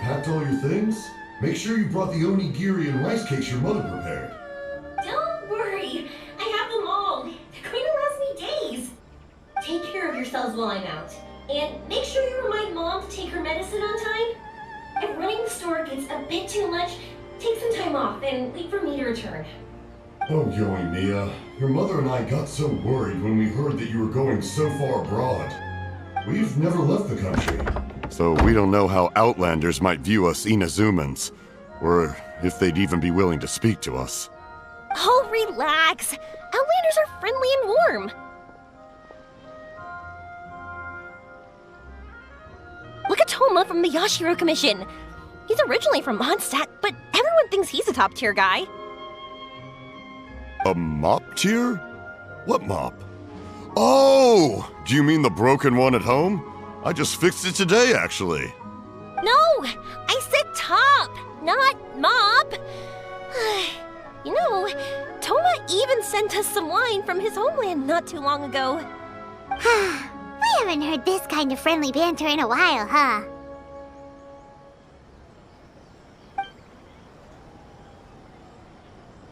packed all your things? Make sure you brought the onigiri and rice cakes your mother prepared. Don't worry, I have them all. They're going to last me days. Take care of yourselves while I'm out. And make sure you remind Mom to take her medicine on time. If running the store gets a bit too much, take some time off and wait for me to return. Oh, Yoimiya, your mother and I got so worried when we heard that you were going so far abroad. We've never left the country. So we don't know how Outlanders might view us Inazumans, or if they'd even be willing to speak to us. Oh, relax. Outlanders are friendly and warm. Look at Toma from the Yashiro Commission. He's originally from Mondstadt, but everyone thinks he's a top-tier guy. A mop tier? What mop? Oh! Do you mean the broken one at home? I just fixed it today, actually. No! I said top, not mop. You know, Toma even sent us some wine from his homeland not too long ago. We haven't heard this kind of friendly banter in a while, huh?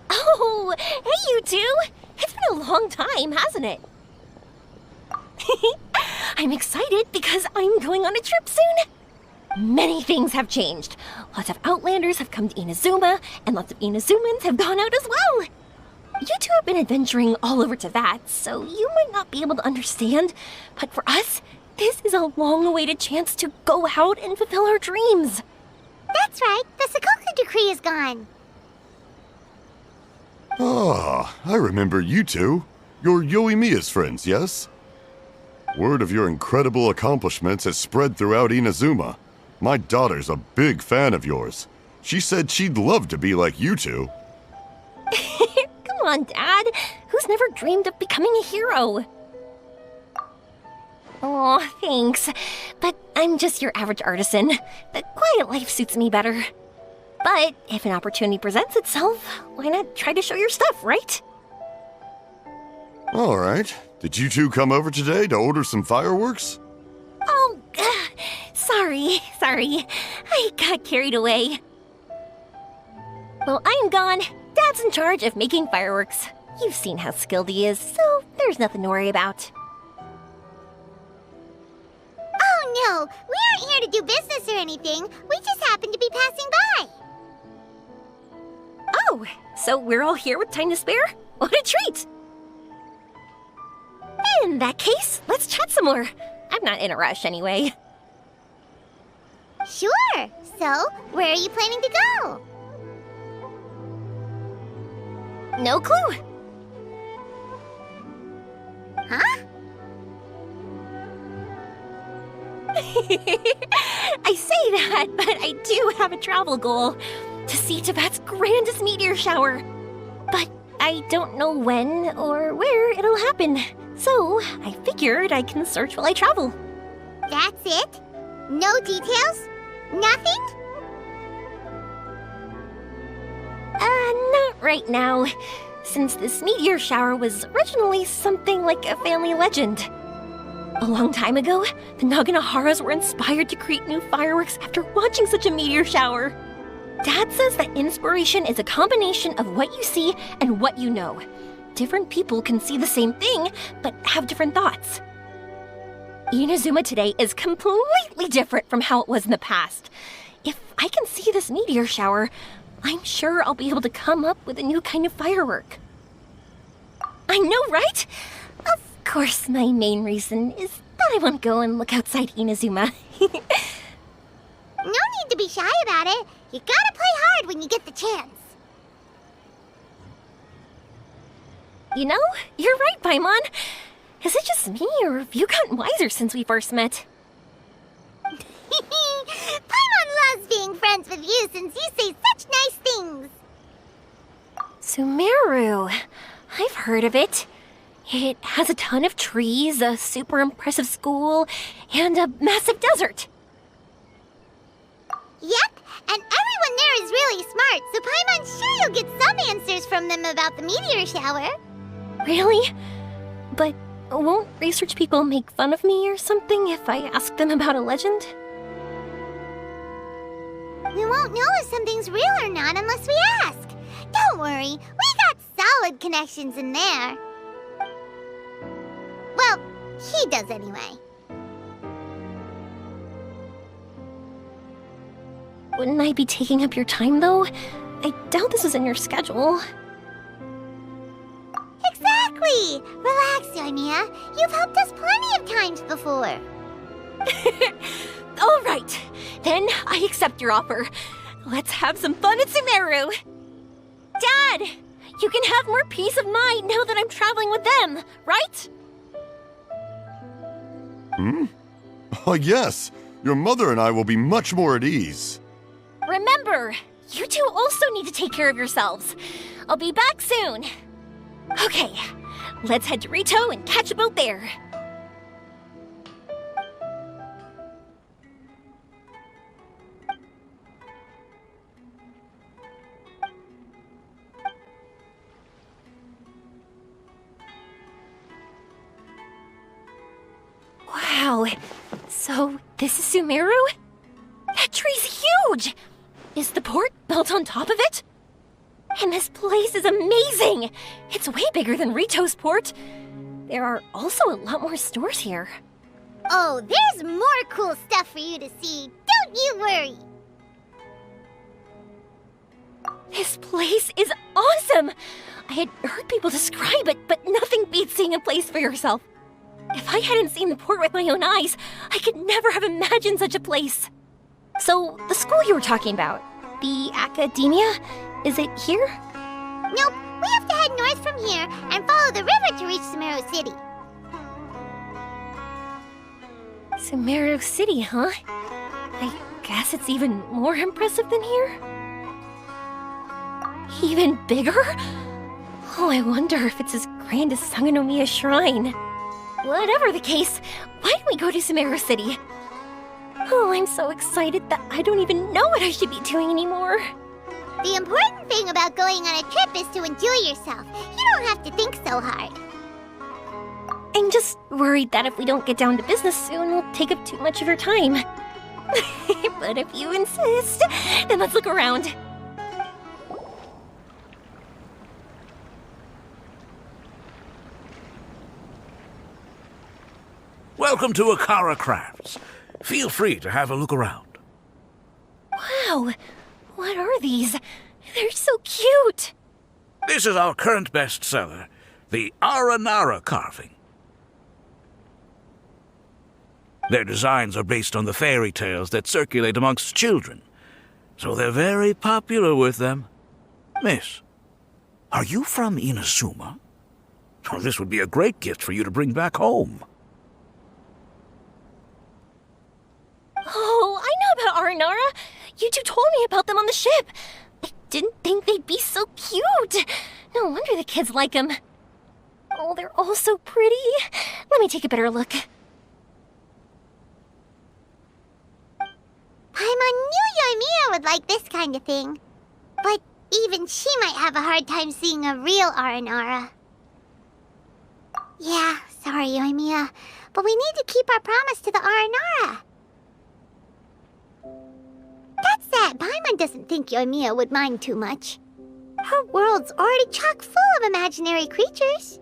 Oh, hey you two! It's been a long time, hasn't it? I'm excited because I'm going on a trip soon. Many things have changed. Lots of Outlanders have come to Inazuma, and lots of Inazumans have gone out as well. You two have been adventuring all over Teyvat, so you might not be able to understand, but for us, this is a long-awaited chance to go out and fulfill our dreams. That's right, the Sakoku decree is gone. Ah, I remember you two. You're Yoimiya's friends, yes? Word of your incredible accomplishments has spread throughout Inazuma. My daughter's a big fan of yours. She said she'd love to be like you two. Come on, Dad. Who's never dreamed of becoming a hero? Aw, thanks. But I'm just your average artisan. The quiet life suits me better. But if an opportunity presents itself, why not try to show your stuff, right? All right. Did you two come over today to order some fireworks? Oh, sorry. I got carried away. Well, I'm gone. Dad's in charge of making fireworks. You've seen how skilled he is, so there's nothing to worry about. Oh no, we aren't here to do business or anything. We just happen to be passing by. Oh, so we're all here with time to spare? What a treat! In that case, let's chat some more. I'm not in a rush anyway. Sure. So, where are you planning to go? No clue. Huh? I say that, but I do have a travel goal. To see Teyvat's grandest meteor shower. But I don't know when or where it'll happen. So, I figured I can search while I travel. That's it? No details? Nothing? Not right now. Since this meteor shower was originally something like a family legend. A long time ago, the Naganaharas were inspired to create new fireworks after watching such a meteor shower. Dad says that inspiration is a combination of what you see and what you know. Different people can see the same thing, but have different thoughts. Inazuma today is completely different from how it was in the past. If I can see this meteor shower, I'm sure I'll be able to come up with a new kind of firework. I know, right? Of course, my main reason is that I want to go and look outside Inazuma. No need to be shy about it. You gotta play hard when you get the chance. You know, you're right, Paimon. Is it just me, or have you gotten wiser since we first met? Paimon loves being friends with you since you say such nice things. Sumeru. I've heard of it. It has a ton of trees, a super impressive school, and a massive desert. Yep, and everyone there is really smart, so Paimon's sure you'll get some answers from them about the meteor shower. Really? But won't research people make fun of me or something if I ask them about a legend? We won't know if something's real or not unless we ask. Don't worry, we got solid connections in there. Well, he does anyway. Wouldn't I be taking up your time, though? I doubt this is in your schedule. Exactly! Relax, Yoimiya. You've helped us plenty of times before. All right, then I accept your offer. Let's have some fun at Sumeru. Dad, you can have more peace of mind now that I'm traveling with them, right? Yes. Your mother and I will be much more at ease. Remember, you two also need to take care of yourselves. I'll be back soon. Okay, let's head to Rito and catch a boat there. Wow, so this is Sumeru? That tree's huge! Is the port built on top of it? And this place is amazing! It's way bigger than Rito's port. There are also a lot more stores here. Oh, there's more cool stuff for you to see. Don't you worry. This place is awesome! I had heard people describe it, but nothing beats seeing a place for yourself. If I hadn't seen the port with my own eyes, I could never have imagined such a place. So, the school you were talking about, the academia, is it here? Nope, we have to head north from here and follow the river to reach Sumeru City. Sumeru City, huh? I guess it's even more impressive than here? Even bigger? Oh, I wonder if it's as grand as Sangonomiya Shrine. Whatever the case, why don't we go to Sumeru City? Oh, I'm so excited that I don't even know what I should be doing anymore. The important thing about going on a trip is to enjoy yourself. You don't have to think so hard. I'm just worried that if we don't get down to business soon, we'll take up too much of your time. But if you insist, then let's look around. Welcome to Akara Crafts. Feel free to have a look around. Wow, what are these? They're so cute. This is our current bestseller, the Aranara carving. Their designs are based on the fairy tales that circulate amongst children, so they're very popular with them. Miss, are you from Inazuma? Oh, this would be a great gift for you to bring back home. Oh, I know about Aranara. You two told me about them on the ship. I didn't think they'd be so cute. No wonder the kids like them. Oh, they're all so pretty. Let me take a better look. Paimon knew Yoimiya would like this kind of thing. But even she might have a hard time seeing a real Aranara. Yeah, sorry, Yoimiya, but we need to keep our promise to the Aranara. That said, Paimon doesn't think Yoimiya would mind too much. Her world's already chock full of imaginary creatures.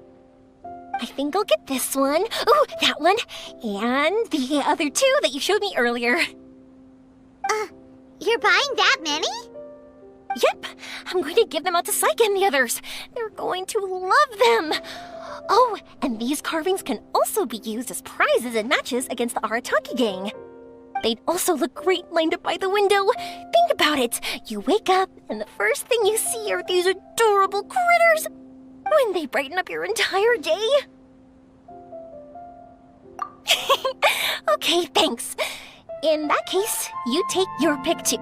I think I'll get this one. Ooh, that one. And the other two that you showed me earlier. You're buying that many? Yep, I'm going to give them out to Saika and the others. They're going to love them. Oh, and these carvings can also be used as prizes in matches against the Arataki gang. They'd also look great lined up by the window. Think about it. You wake up, and the first thing you see are these adorable critters. Wouldn't they brighten up your entire day? Okay, thanks. In that case, you take your pick too.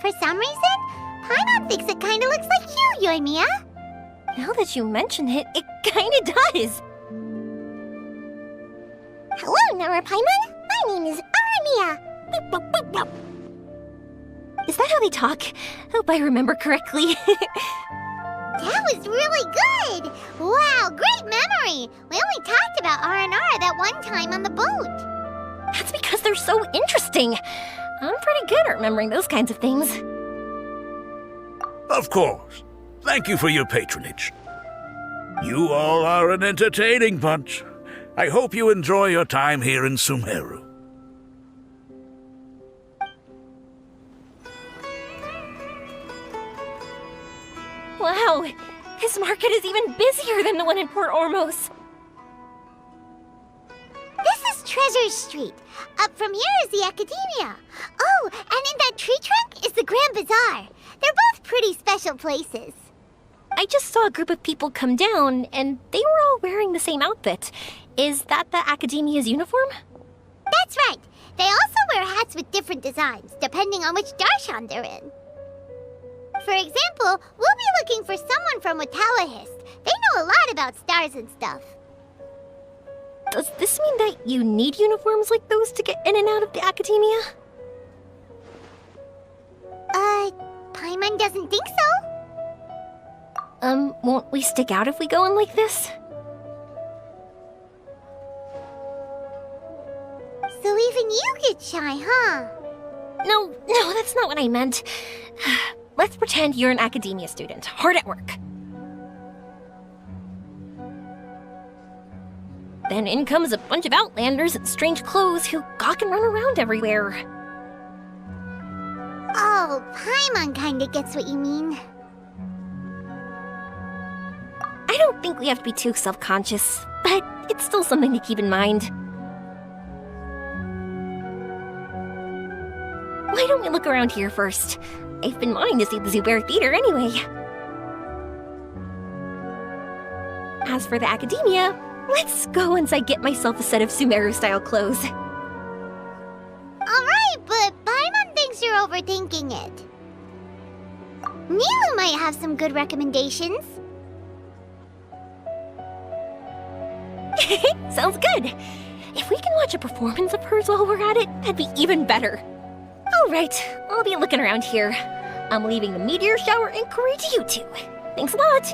For some reason, Paimon thinks it kinda looks like you, Yoimiya. Now that you mention it, it kinda does. Hello, Nara Paimon. My name is Aramiya. Boop, boop, boop, boop. Is that how they talk? Hope I remember correctly. That was really good! Wow, great memory! We only talked about Aranara that one time on the boat. That's because they're so interesting. I'm pretty good at remembering those kinds of things. Of course. Thank you for your patronage. You all are an entertaining bunch. I hope you enjoy your time here in Sumeru. Wow, this market is even busier than the one in Port Ormos. This is Treasure Street. Up from here is the Academia. Oh, and in that tree trunk is the Grand Bazaar. They're both pretty special places. I just saw a group of people come down, and they were all wearing the same outfit. Is that the Academia's uniform? That's right. They also wear hats with different designs, depending on which darshan they're in. For example, we'll be looking for someone from Watawahist. They know a lot about stars and stuff. Does this mean that you need uniforms like those to get in and out of the Academia? Paimon doesn't think so. Won't we stick out if we go in like this? So even you get shy, huh? No, that's not what I meant. Let's pretend you're an Academia student, hard at work. Then in comes a bunch of Outlanders in strange clothes who gawk and run around everywhere. Oh, Paimon kinda gets what you mean. I don't think we have to be too self-conscious, but it's still something to keep in mind. Why don't we look around here first? I've been wanting to see the Zubair Theater anyway. As for the Academia, let's go once I get myself a set of Sumeru-style clothes. Alright, but Paimon thinks you're overthinking it. Nilu might have some good recommendations. Sounds good. If we can watch a performance of hers while we're at it, that'd be even better. Alright, I'll be looking around here. I'm leaving the meteor shower inquiry to you two. Thanks a lot.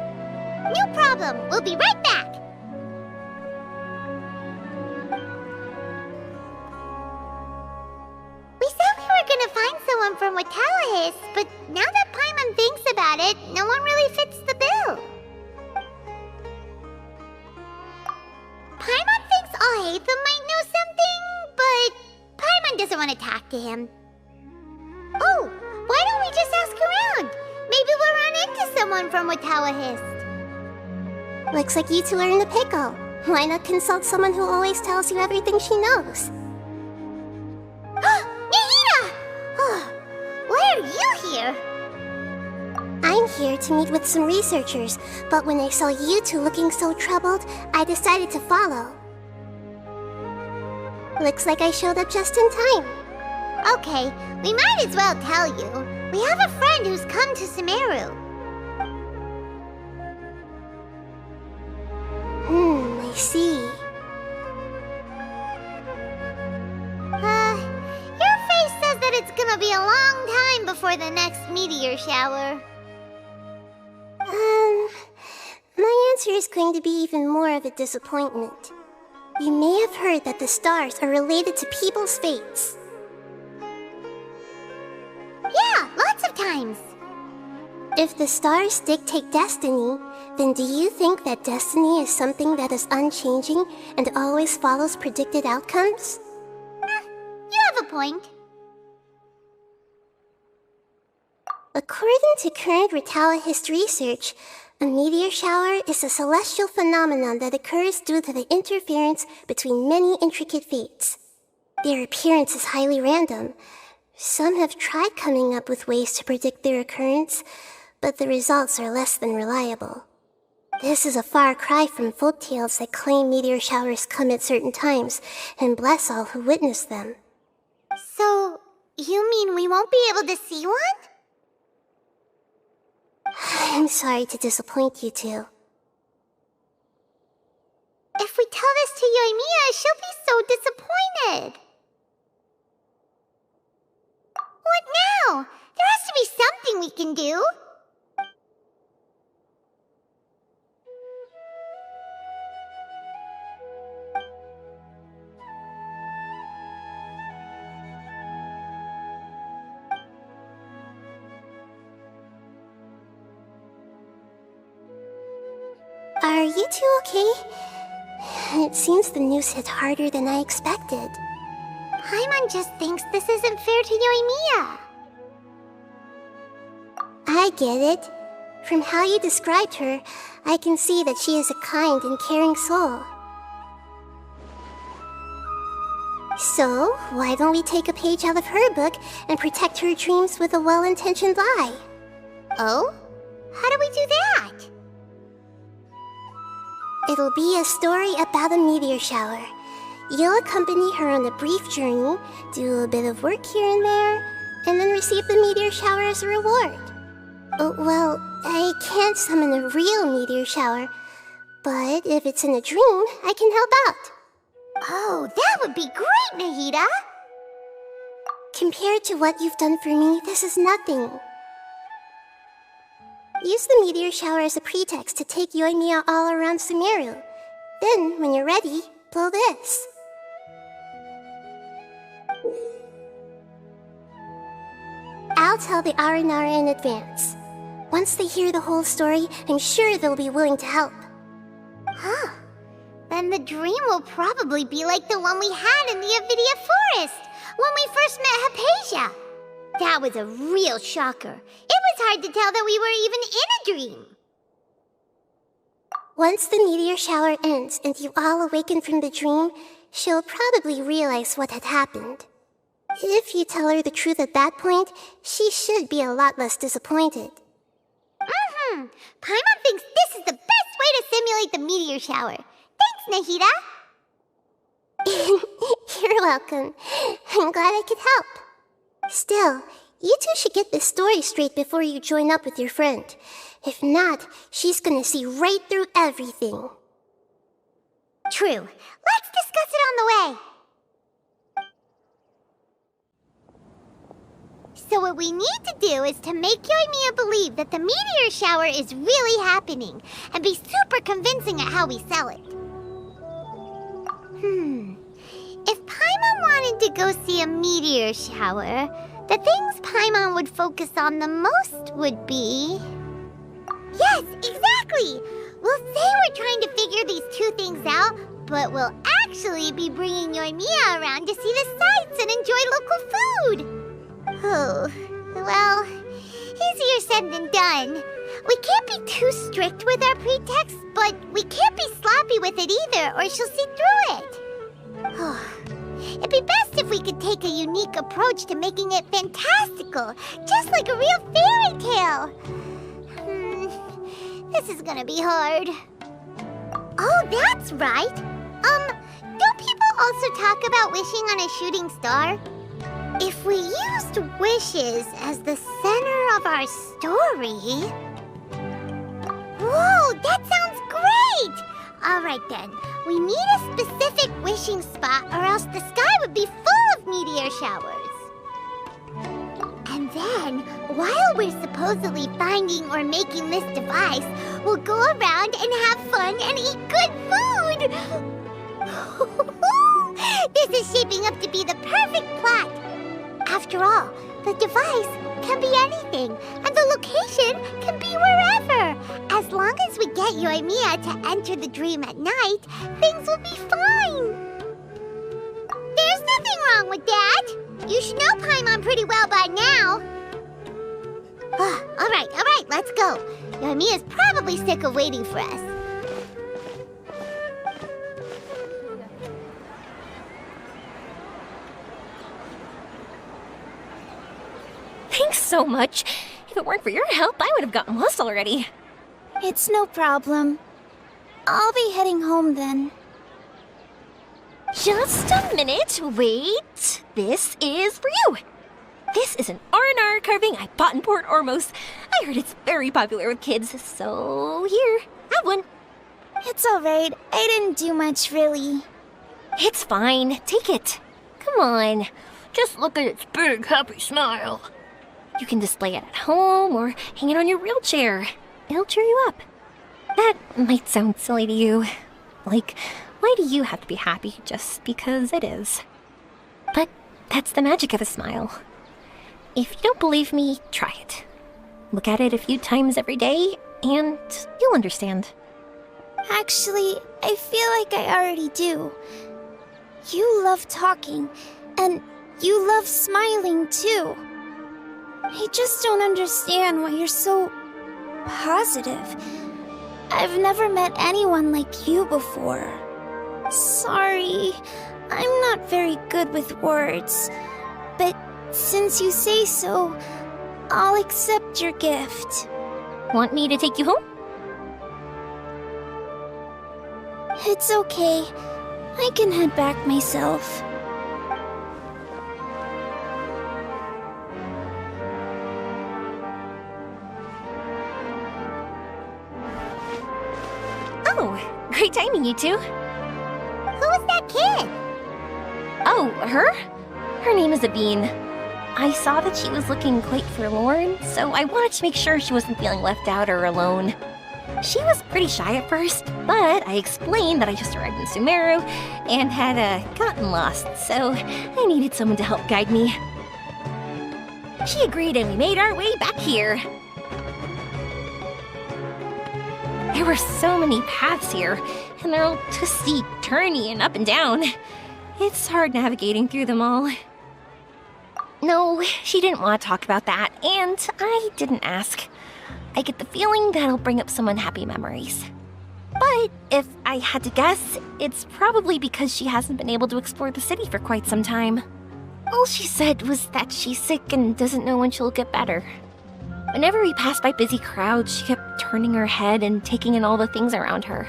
No problem. We'll be right back. We said we were gonna find someone from Watawahist, but now that Paimon thinks about it, no one really fits the bill. Paimon thinks Alhaitham might know something, but Paimon doesn't want to talk to him. Oh, why don't we just ask around? Maybe we'll run into someone from Watawahist. Looks like you two are in the pickle. Why not consult someone who always tells you everything she knows? Nahida! Oh, why are you here? I'm here to meet with some researchers, but when I saw you two looking so troubled, I decided to follow. Looks like I showed up just in time. Okay, we might as well tell you. We have a friend who's come to Sumeru. I see. Your face says that it's gonna be a long time before the next meteor shower. My answer is going to be even more of a disappointment. You may have heard that the stars are related to people's fates. Yeah, lots of times. If the stars dictate destiny, then do you think that destiny is something that is unchanging and always follows predicted outcomes? You have a point. According to current Watawahist research, a meteor shower is a celestial phenomenon that occurs due to the interference between many intricate fates. Their appearance is highly random. Some have tried coming up with ways to predict their occurrence, but the results are less than reliable. This is a far cry from folktales that claim meteor showers come at certain times and bless all who witness them. So, you mean we won't be able to see one? I'm sorry to disappoint you two. If we tell this to Yoimiya, she'll be so disappointed. What now? There has to be something we can do. Are you two okay? It seems the news hit harder than I expected. Paimon just thinks this isn't fair to Yoimiya. I get it. From how you described her, I can see that she is a kind and caring soul. So, why don't we take a page out of her book and protect her dreams with a well-intentioned lie? Oh? How do we do that? It'll be a story about a meteor shower. You'll accompany her on a brief journey, do a bit of work here and there, and then receive the meteor shower as a reward. Oh, well, I can't summon a real meteor shower, but if it's in a dream, I can help out. Oh, that would be great, Nahida! Compared to what you've done for me, this is nothing. Use the meteor shower as a pretext to take Yoimiya all around Sumeru. Then, when you're ready, blow this. I'll tell the Aranara in advance. Once they hear the whole story, I'm sure they'll be willing to help. Huh. Then the dream will probably be like the one we had in the Avidia Forest, when we first met Hypatia. That was a real shocker. It was hard to tell that we were even in a dream. Once the meteor shower ends and you all awaken from the dream, she'll probably realize what had happened. If you tell her the truth at that point, she should be a lot less disappointed. Paimon thinks this is the best way to simulate the meteor shower. Thanks, Nahida. You're welcome. I'm glad I could help. Still, you two should get this story straight before you join up with your friend. If not, she's gonna see right through everything. True. Let's discuss it on the way. So what we need to do is to make Yoimiya believe that the meteor shower is really happening, and be super convincing at how we sell it. If Paimon wanted to go see a meteor shower, the things Paimon would focus on the most would be... Yes, exactly! We'll say we're trying to figure these two things out, but we'll actually be bringing Yoimiya around to see the sights and enjoy local food! Oh, well, easier said than done. We can't be too strict with our pretext, but we can't be sloppy with it either, or she'll see through it. It'd be best if we could take a unique approach to making it fantastical, just like a real fairy tale. This is gonna be hard. Oh, that's right. Don't people also talk about wishing on a shooting star? If we used wishes as the center of our story... Whoa, that sounds great! Alright then, we need a specific wishing spot or else the sky would be full of meteor showers. And then, while we're supposedly finding or making this device, we'll go around and have fun and eat good food! This is shaping up to be the perfect plot! After all, the device can be anything, and the location can be wherever. As long as we get Yoimiya to enter the dream at night, things will be fine. There's nothing wrong with that. You should know Paimon pretty well by now. All right, let's go. Yoimiya's probably sick of waiting for us. Thanks so much. If it weren't for your help, I would have gotten lost already. It's no problem. I'll be heading home then. Just a minute, wait. This is for you. This is an R&R carving I bought in Port Ormos. I heard it's very popular with kids, so here, have one. It's alright. I didn't do much, really. It's fine. Take it. Come on. Just look at its big, happy smile. You can display it at home or hang it on your wheelchair. It'll cheer you up. That might sound silly to you. Like, why do you have to be happy just because it is? But that's the magic of a smile. If you don't believe me, try it. Look at it a few times every day, and you'll understand. Actually, I feel like I already do. You love talking, and you love smiling too. I just don't understand why you're so positive. I've never met anyone like you before. Sorry, I'm not very good with words. But since you say so, I'll accept your gift. Want me to take you home? It's okay. I can head back myself. Oh, great timing, you two. Who was that kid? Oh, her? Her name is Abine. I saw that she was looking quite forlorn, so I wanted to make sure she wasn't feeling left out or alone. She was pretty shy at first, but I explained that I just arrived in Sumeru and had gotten lost, so I needed someone to help guide me. She agreed and we made our way back here. There were so many paths here, and they're all twisty, turny, and up and down. It's hard navigating through them all. No, she didn't want to talk about that, and I didn't ask. I get the feeling that'll bring up some unhappy memories. But if I had to guess, it's probably because she hasn't been able to explore the city for quite some time. All she said was that she's sick and doesn't know when she'll get better. Whenever we passed by busy crowds, she kept turning her head and taking in all the things around her.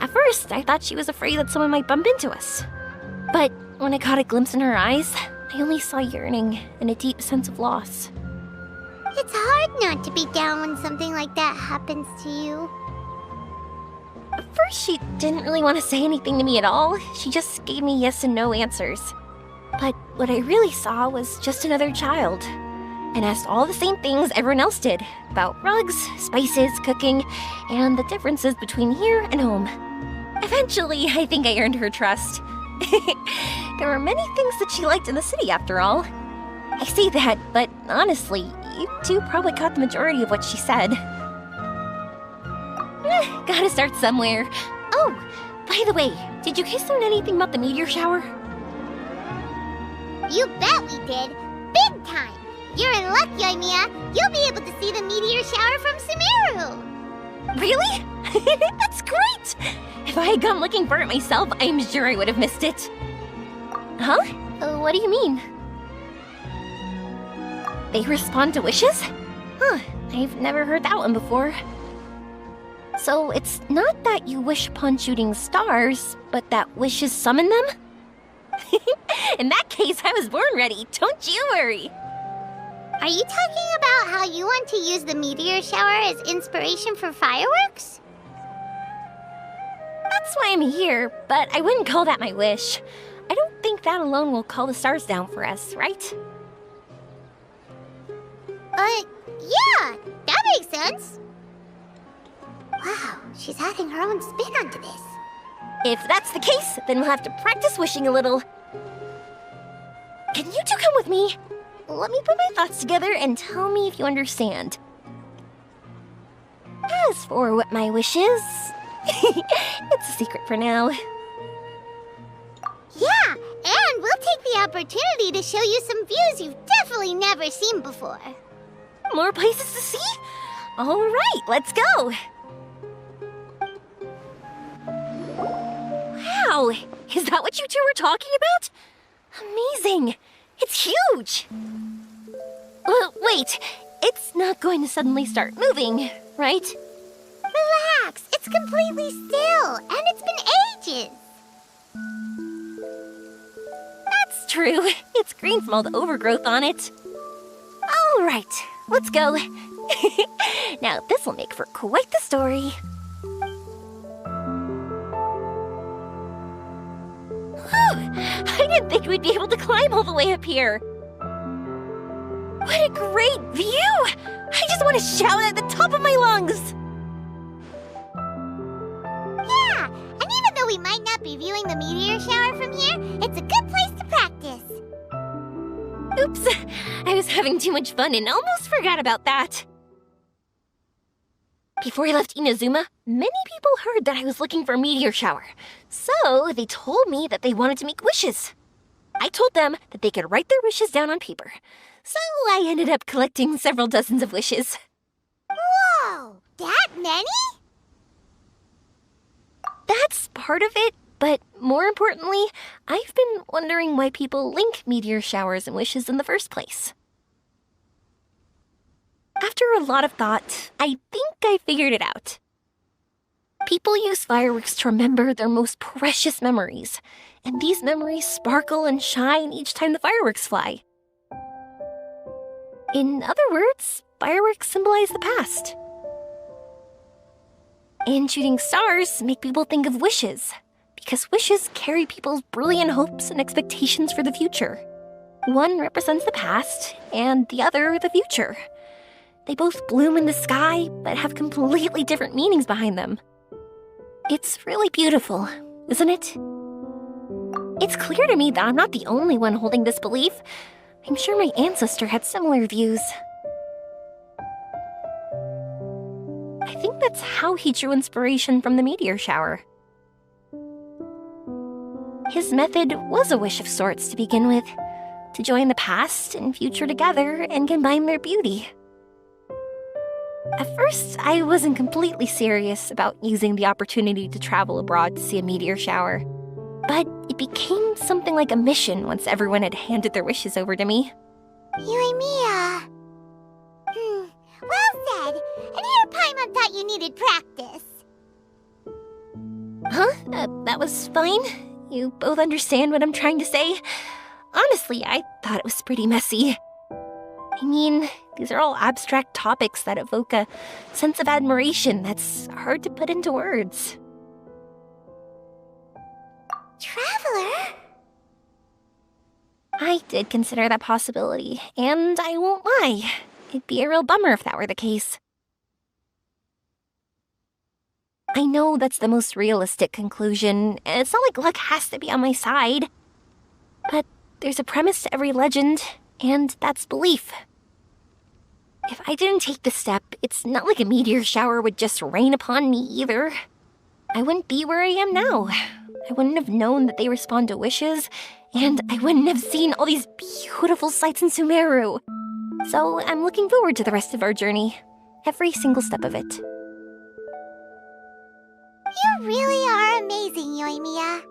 At first, I thought she was afraid that someone might bump into us. But when I caught a glimpse in her eyes, I only saw yearning and a deep sense of loss. It's hard not to be down when something like that happens to you. At first, she didn't really want to say anything to me at all. She just gave me yes and no answers. But what I really saw was just another child, and asked all the same things everyone else did about rugs, spices, cooking, and the differences between here and home. Eventually, I think I earned her trust. There were many things that she liked in the city, after all. I say that, but honestly, you two probably caught the majority of what she said. Gotta start somewhere. Oh, by the way, did you guys learn anything about the meteor shower? You bet we did. Big time. You're in luck, Yoimiya. You'll be able to see the meteor shower from Sumeru. Really? That's great! If I had gone looking for it myself, I'm sure I would have missed it. Huh? What do you mean? They respond to wishes? Huh, I've never heard that one before. So it's not that you wish upon shooting stars, but that wishes summon them? In that case, I was born ready. Don't you worry. Are you talking about how you want to use the meteor shower as inspiration for fireworks? That's why I'm here, but I wouldn't call that my wish. I don't think that alone will call the stars down for us, right? Yeah, that makes sense. Wow, she's adding her own spin onto this. If that's the case, then we'll have to practice wishing a little. Can you two come with me? Let me put my thoughts together and tell me if you understand. As for what my wish is, it's a secret for now. Yeah, and we'll take the opportunity to show you some views you've definitely never seen before. More places to see? All right, let's go. Wow, is that what you two were talking about? Amazing. It's huge. Wait, it's not going to suddenly start moving, right? Relax, it's completely still, and it's been ages. That's true. It's green from all the overgrowth on it. All right, let's go. Now, this will make for quite the story. I didn't think we'd be able to climb all the way up here. What a great view! I just want to shout at the top of my lungs. Yeah, and even though we might not be viewing the meteor shower from here, it's a good place to practice. Oops, I was having too much fun and almost forgot about that. Before I left Inazuma, many people heard that I was looking for a meteor shower. So they told me that they wanted to make wishes. I told them that they could write their wishes down on paper. So I ended up collecting several dozens of wishes. Whoa! That many? That's part of it, but more importantly, I've been wondering why people link meteor showers and wishes in the first place. After a lot of thought, I think I figured it out. People use fireworks to remember their most precious memories, and these memories sparkle and shine each time the fireworks fly. In other words, fireworks symbolize the past. And shooting stars make people think of wishes, because wishes carry people's brilliant hopes and expectations for the future. One represents the past, and the other the future. They both bloom in the sky, but have completely different meanings behind them. It's really beautiful, isn't it? It's clear to me that I'm not the only one holding this belief. I'm sure my ancestor had similar views. I think that's how he drew inspiration from the meteor shower. His method was a wish of sorts to begin with, to join the past and future together and combine their beauty. At first, I wasn't completely serious about using the opportunity to travel abroad to see a meteor shower. But it became something like a mission once everyone had handed their wishes over to me. Yoimiya. Well said. And here Paimon thought you needed practice. Huh? That was fine? You both understand what I'm trying to say? Honestly, I thought it was pretty messy. I mean, these are all abstract topics that evoke a sense of admiration that's hard to put into words. Traveler? I did consider that possibility, and I won't lie. It'd be a real bummer if that were the case. I know that's the most realistic conclusion, and it's not like luck has to be on my side. But there's a premise to every legend, and that's belief. If I didn't take the step, it's not like a meteor shower would just rain upon me either. I wouldn't be where I am now. I wouldn't have known that they respond to wishes, and I wouldn't have seen all these beautiful sights in Sumeru. So I'm looking forward to the rest of our journey, every single step of it. You really are amazing, Yoimiya.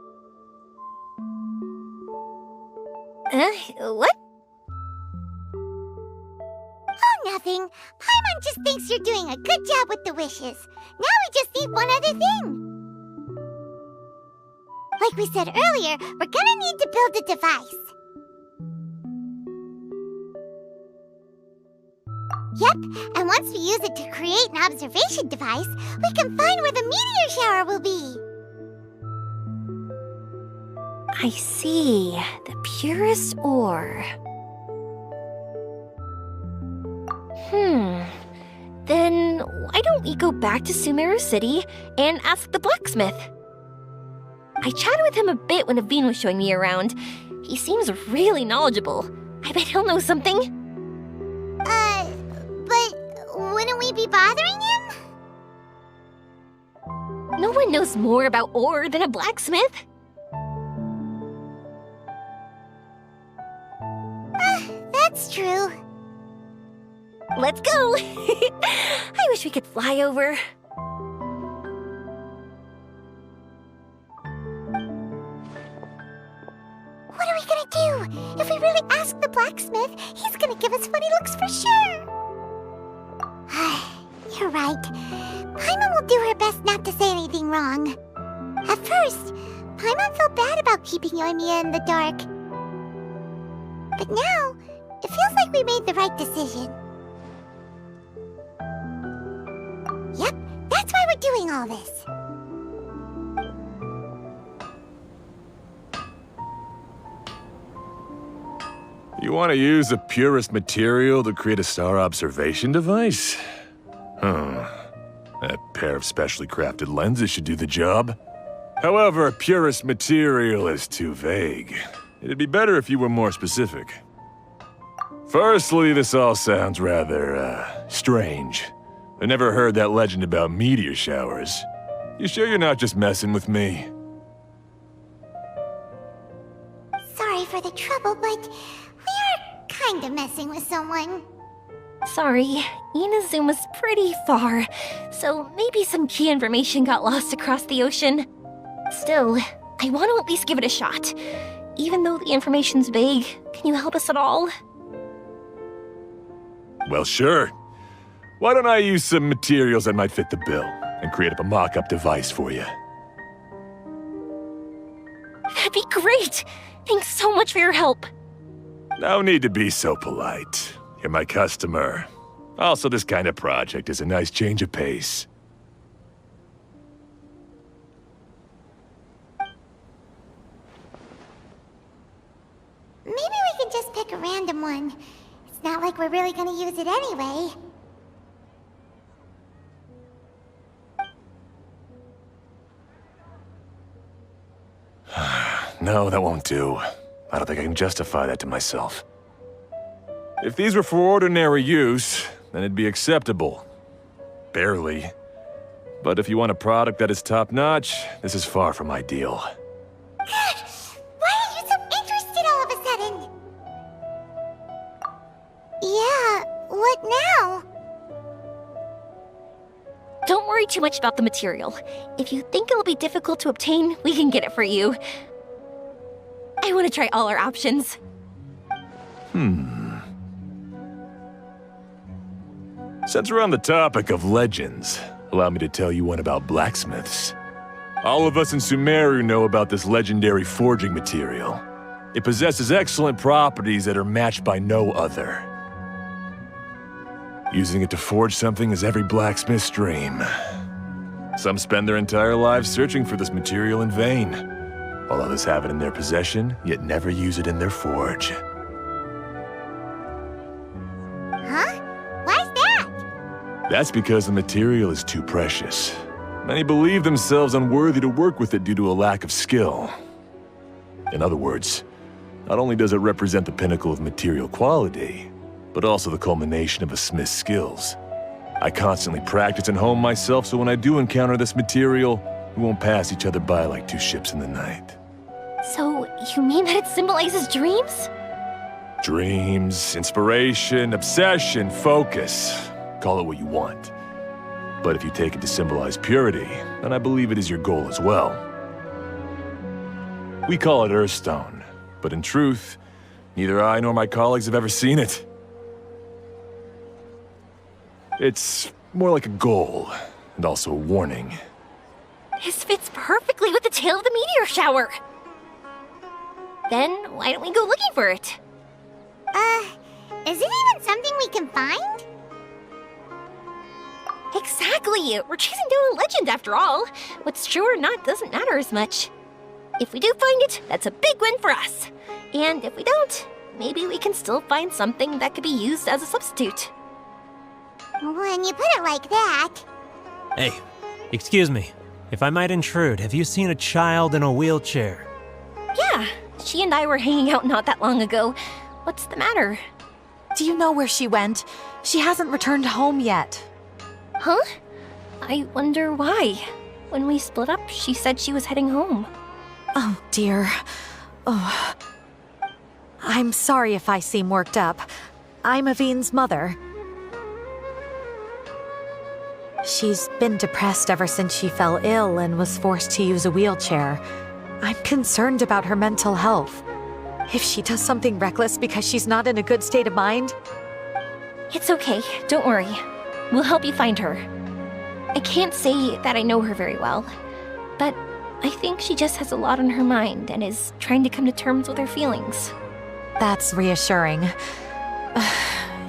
What? Oh, nothing. Paimon just thinks you're doing a good job with the wishes. Now we just need one other thing. Like we said earlier, we're gonna need to build a device. Yep, and once we use it to create an observation device, we can find where the meteor shower will be. I see. The purest ore. Then why don't we go back to Sumeru City and ask the blacksmith? I chatted with him a bit when Aveen was showing me around. He seems really knowledgeable. I bet he'll know something. But wouldn't we be bothering him? No one knows more about ore than a blacksmith. That's true. Let's go! I wish we could fly over. What are we gonna do? If we really ask the blacksmith, he's gonna give us funny looks for sure. You're right. Paimon will do her best not to say anything wrong. At first, Paimon felt bad about keeping Yoimiya in the dark. But now, it feels like we made the right decision. Yep, that's why we're doing all this. You want to use the purest material to create a star observation device? That pair of specially crafted lenses should do the job. However, purest material is too vague. It'd be better if you were more specific. Firstly, this all sounds rather, strange. I never heard that legend about meteor showers. You sure you're not just messing with me? Sorry for the trouble, but we are kinda messing with someone. Sorry, Inazuma's pretty far, so maybe some key information got lost across the ocean. Still, I want to at least give it a shot. Even though the information's vague, can you help us at all? Well, sure. Why don't I use some materials that might fit the bill and create up a mock-up device for you? That'd be great! Thanks so much for your help. No need to be so polite. You're my customer. Also, this kind of project is a nice change of pace. Maybe we can just pick a random one. It's not like we're really gonna use it anyway. No, that won't do. I don't think I can justify that to myself. If these were for ordinary use, then it'd be acceptable. Barely. But if you want a product that is top-notch, this is far from ideal. Why are you so interested all of a sudden? Yeah, what now? Don't worry too much about the material. If you think it'll be difficult to obtain, we can get it for you. I want to try all our options. Since we're on the topic of legends, allow me to tell you one about blacksmiths. All of us in Sumeru know about this legendary forging material. It possesses excellent properties that are matched by no other. Using it to forge something is every blacksmith's dream. Some spend their entire lives searching for this material in vain, while others have it in their possession, yet never use it in their forge. Huh? Why's that? That's because the material is too precious. Many believe themselves unworthy to work with it due to a lack of skill. In other words, not only does it represent the pinnacle of material quality, but also the culmination of a smith's skills. I constantly practice and hone myself, so when I do encounter this material, we won't pass each other by like two ships in the night. So, you mean that it symbolizes dreams? Dreams, inspiration, obsession, focus. Call it what you want. But if you take it to symbolize purity, then I believe it is your goal as well. We call it Earthstone, but in truth, neither I nor my colleagues have ever seen it. It's more like a goal, and also a warning. This fits perfectly with the tale of the meteor shower. Then, why don't we go looking for it? Is it even something we can find? Exactly! We're chasing down a legend after all. What's true or not doesn't matter as much. If we do find it, that's a big win for us. And if we don't, maybe we can still find something that could be used as a substitute. When you put it like that... Hey, excuse me. If I might intrude, have you seen a child in a wheelchair? Yeah, she and I were hanging out not that long ago. What's the matter? Do you know where she went? She hasn't returned home yet. Huh? I wonder why. When we split up, she said she was heading home. Oh, dear. Oh. I'm sorry if I seem worked up. I'm Avine's mother. She's been depressed ever since she fell ill and was forced to use a wheelchair. I'm concerned about her mental health. If she does something reckless because she's not in a good state of mind... It's okay, don't worry. We'll help you find her. I can't say that I know her very well, but I think she just has a lot on her mind and is trying to come to terms with her feelings. That's reassuring.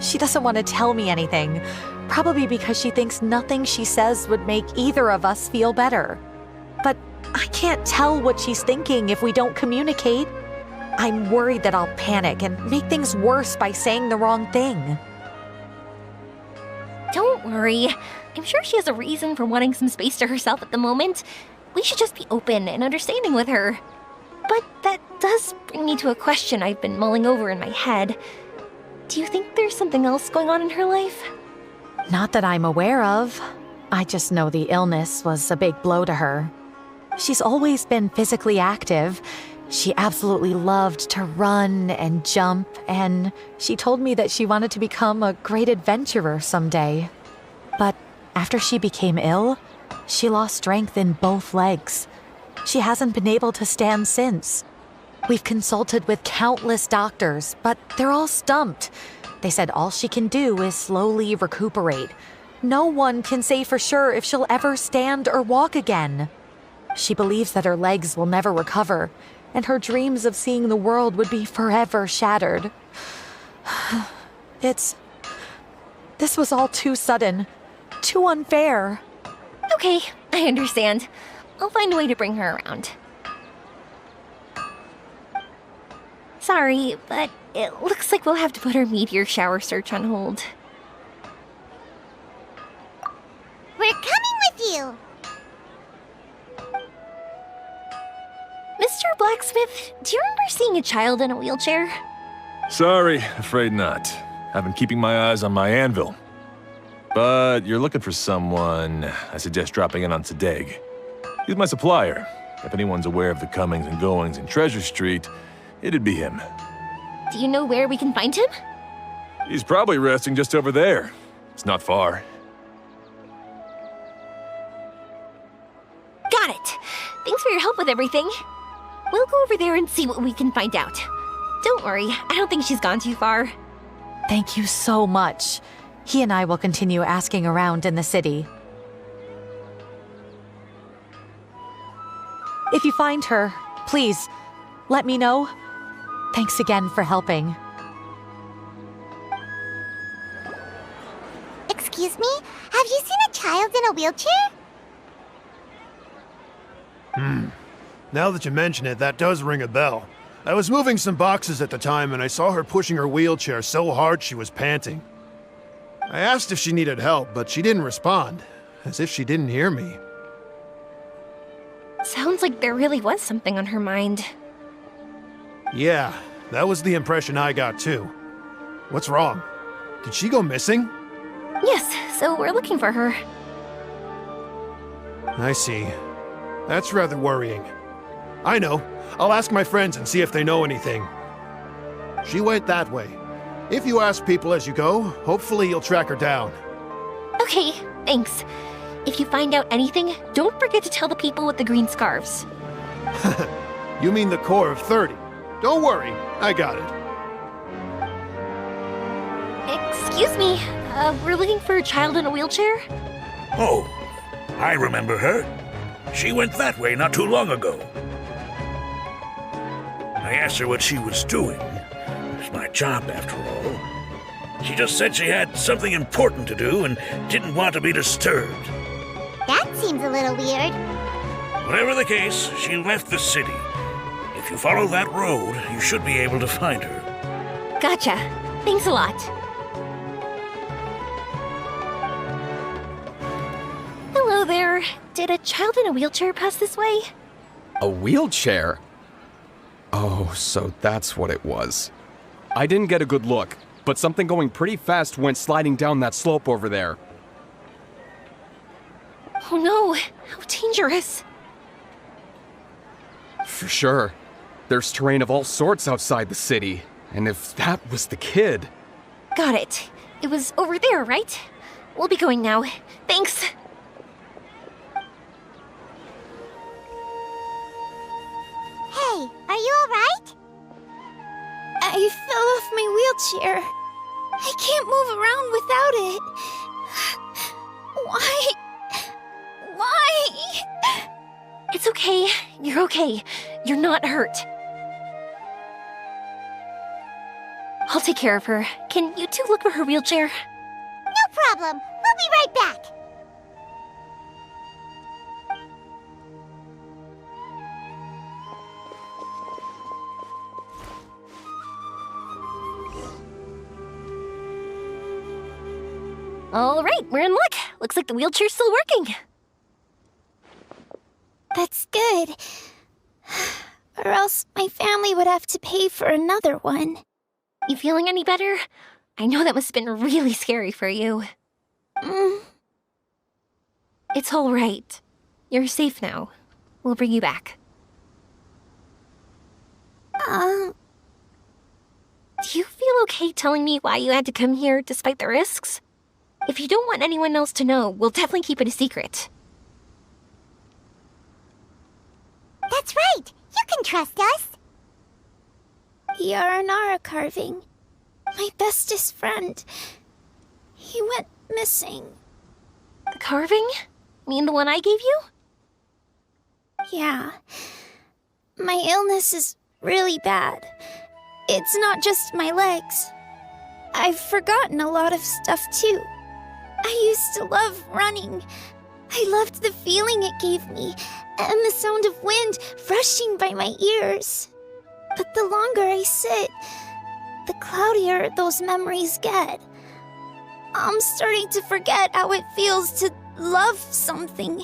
She doesn't want to tell me anything, probably because she thinks nothing she says would make either of us feel better. But I can't tell what she's thinking if we don't communicate. I'm worried that I'll panic and make things worse by saying the wrong thing. Don't worry. I'm sure she has a reason for wanting some space to herself at the moment. We should just be open and understanding with her. But that does bring me to a question I've been mulling over in my head. Do you think there's something else going on in her life? Not that I'm aware of. I just know the illness was a big blow to her. She's always been physically active. She absolutely loved to run and jump, and she told me that she wanted to become a great adventurer someday. But after she became ill, she lost strength in both legs. She hasn't been able to stand since. We've consulted with countless doctors, but they're all stumped. They said all she can do is slowly recuperate. No one can say for sure if she'll ever stand or walk again. She believes that her legs will never recover, and her dreams of seeing the world would be forever shattered. This was all too sudden, too unfair. Okay, I understand. I'll find a way to bring her around. Sorry, but it looks like we'll have to put our meteor shower search on hold. We're coming with you! Mr. Blacksmith, do you remember seeing a child in a wheelchair? Sorry, afraid not. I've been keeping my eyes on my anvil. But you're looking for someone, I suggest dropping in on Sadeg. He's my supplier. If anyone's aware of the comings and goings in Treasure Street, it'd be him. Do you know where we can find him? He's probably resting just over there. It's not far. Got it. Thanks for your help with everything. We'll go over there and see what we can find out. Don't worry, I don't think she's gone too far. Thank you so much. He and I will continue asking around in the city. If you find her, please, let me know. Thanks again for helping. Excuse me? Have you seen a child in a wheelchair? Now that you mention it, that does ring a bell. I was moving some boxes at the time and I saw her pushing her wheelchair so hard she was panting. I asked if she needed help, but she didn't respond, as if she didn't hear me. Sounds like there really was something on her mind. Yeah, that was the impression I got too. What's wrong? Did she go missing? Yes, so we're looking for her. I see. That's rather worrying. I know. I'll ask my friends and see if they know anything. She went that way. If you ask people as you go, hopefully you'll track her down. Okay, thanks. If you find out anything, don't forget to tell the people with the green scarves. You mean the core of 30. Don't worry, I got it. Excuse me, we're looking for a child in a wheelchair? Oh, I remember her. She went that way not too long ago. I asked her what she was doing. It's my job, after all. She just said she had something important to do and didn't want to be disturbed. That seems a little weird. Whatever the case, she left the city. If you follow that road, you should be able to find her. Gotcha. Thanks a lot. Hello there. Did a child in a wheelchair pass this way? A wheelchair? Oh, so that's what it was. I didn't get a good look, but something going pretty fast went sliding down that slope over there. Oh no, how dangerous. For sure. There's terrain of all sorts outside the city, and if that was the kid... Got it. It was over there, right? We'll be going now. Thanks. Hey, are you alright? I fell off my wheelchair. I can't move around without it. Why? Why? It's okay. You're okay. You're not hurt. I'll take care of her. Can you two look for her wheelchair? No problem. We'll be right back. All right, we're in luck. Looks like the wheelchair's still working. That's good. Or else my family would have to pay for another one. You feeling any better? I know that must have been really scary for you. It's all right. You're safe now. We'll bring you back. Do you feel okay telling me why you had to come here despite the risks? If you don't want anyone else to know, we'll definitely keep it a secret. That's right! You can trust us! The Aranara carving. My bestest friend. He went missing. The carving? Mean the one I gave you? Yeah. My illness is really bad. It's not just my legs. I've forgotten a lot of stuff too. I used to love running. I loved the feeling it gave me, and the sound of wind rushing by my ears. But the longer I sit, the cloudier those memories get. I'm starting to forget how it feels to love something.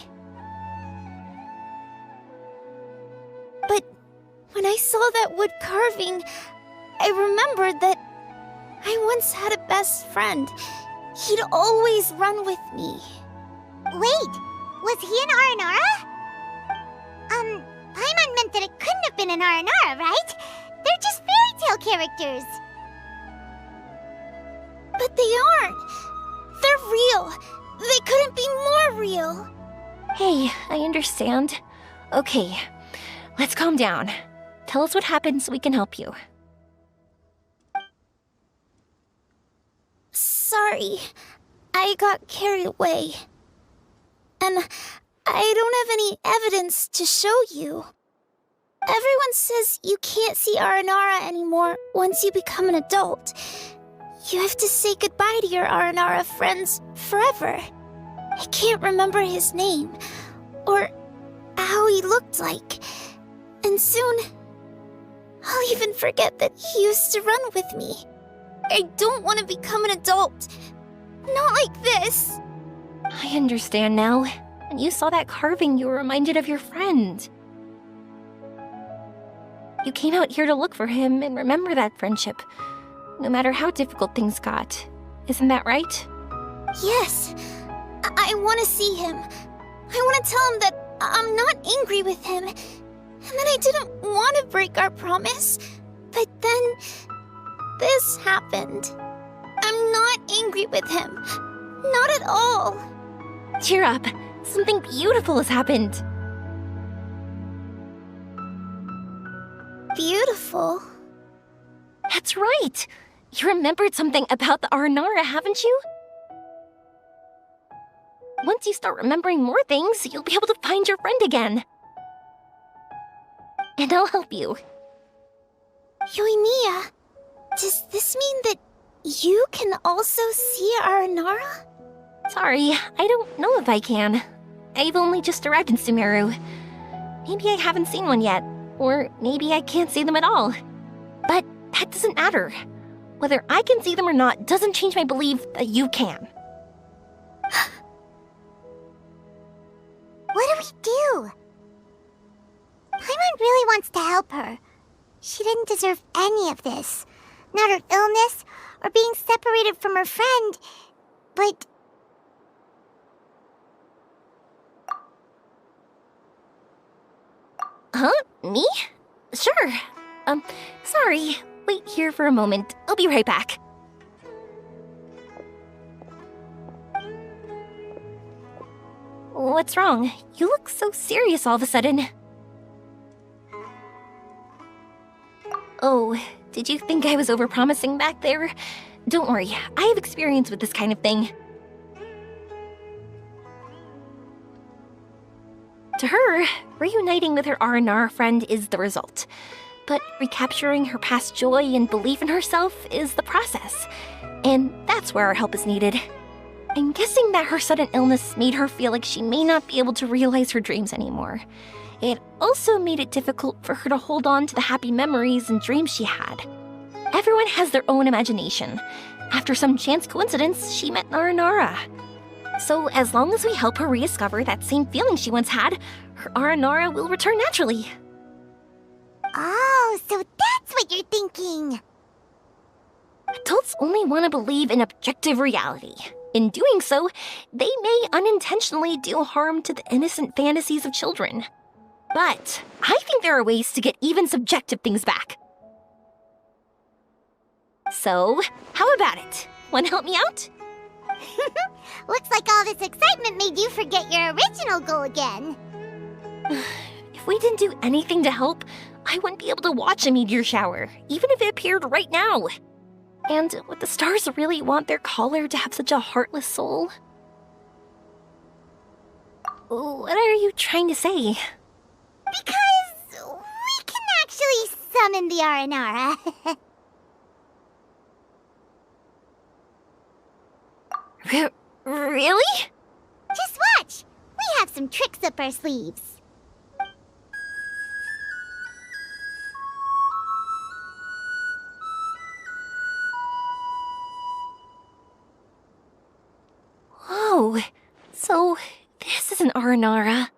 But when I saw that wood carving, I remembered that I once had a best friend. He'd always run with me. Wait, was he an Aranara? Paimon meant that it couldn't have been an Aranara, right? They're just fairy tale characters. But they aren't. They're real. They couldn't be more real. Hey, I understand. Okay, let's calm down. Tell us what happened so we can help you. Sorry, I got carried away. And I don't have any evidence to show you. Everyone says you can't see Aranara anymore once you become an adult. You have to say goodbye to your Aranara friends forever. I can't remember his name, or how he looked like. And soon, I'll even forget that he used to run with me. I don't want to become an adult. Not like this. I understand now. When you saw that carving, you were reminded of your friend. You came out here to look for him and remember that friendship, no matter how difficult things got. Isn't that right? Yes. I want to see him. I want to tell him that I'm not angry with him, and that I didn't want to break our promise. But then, this happened. I'm not angry with him. Not at all. Cheer up. Something beautiful has happened. Beautiful? That's right. You remembered something about the Aranara, haven't you? Once you start remembering more things, you'll be able to find your friend again. And I'll help you. Yoimiya, does this mean that you can also see Aranara? Sorry, I don't know if I can. I've only just arrived in Sumeru. Maybe I haven't seen one yet, or maybe I can't see them at all. But that doesn't matter. Whether I can see them or not doesn't change my belief that you can. What do we do? Paimon really wants to help her. She didn't deserve any of this. Not her illness, or being separated from her friend, but... Huh? Me? Sure. Sorry. Wait here for a moment. I'll be right back. What's wrong? You look so serious all of a sudden. Oh, did you think I was overpromising back there? Don't worry, I have experience with this kind of thing. To her, reuniting with her Aranara friend is the result. But recapturing her past joy and belief in herself is the process. And that's where our help is needed. I'm guessing that her sudden illness made her feel like she may not be able to realize her dreams anymore. It also made it difficult for her to hold on to the happy memories and dreams she had. Everyone has their own imagination. After some chance coincidence, she met Aranara. So as long as we help her rediscover that same feeling she once had, her Aranara will return naturally. Oh, so that's what you're thinking. Adults only want to believe in objective reality. In doing so, they may unintentionally do harm to the innocent fantasies of children. But I think there are ways to get even subjective things back. So, how about it? Want to help me out? Looks like all this excitement made you forget your original goal again. If we didn't do anything to help, I wouldn't be able to watch a meteor shower, even if it appeared right now. And would the stars really want their caller to have such a heartless soul? What are you trying to say? Because we can actually summon the Aranara. Really? Just watch! We have some tricks up our sleeves. Whoa, so this is an Aranara.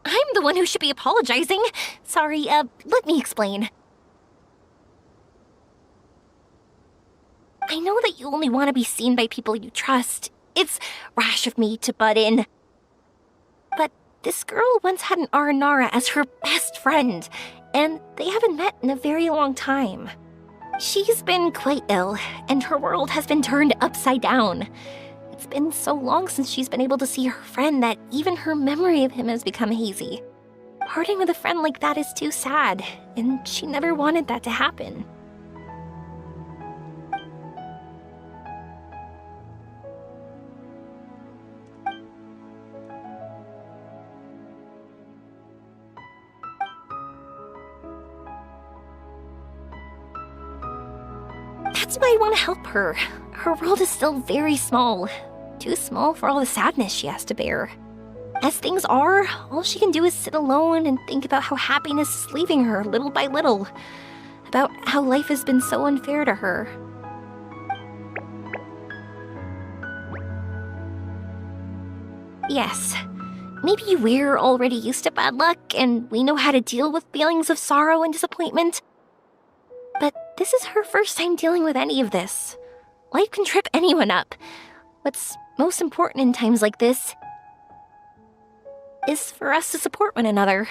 I'm the one who should be apologizing. Sorry, let me explain. I know that you only want to be seen by people you trust. It's rash of me to butt in. But this girl once had an Aranara as her best friend, and they haven't met in a very long time. She's been quite ill, and her world has been turned upside down. It's been so long since she's been able to see her friend that even her memory of him has become hazy. Parting with a friend like that is too sad, and she never wanted that to happen. That's why I want to help her. Her world is still very small. Too small for all the sadness she has to bear. As things are, all she can do is sit alone and think about how happiness is leaving her little by little. About how life has been so unfair to her. Yes, maybe we're already used to bad luck and we know how to deal with feelings of sorrow and disappointment. But this is her first time dealing with any of this. Life can trip anyone up. What's most important in times like this is for us to support one another.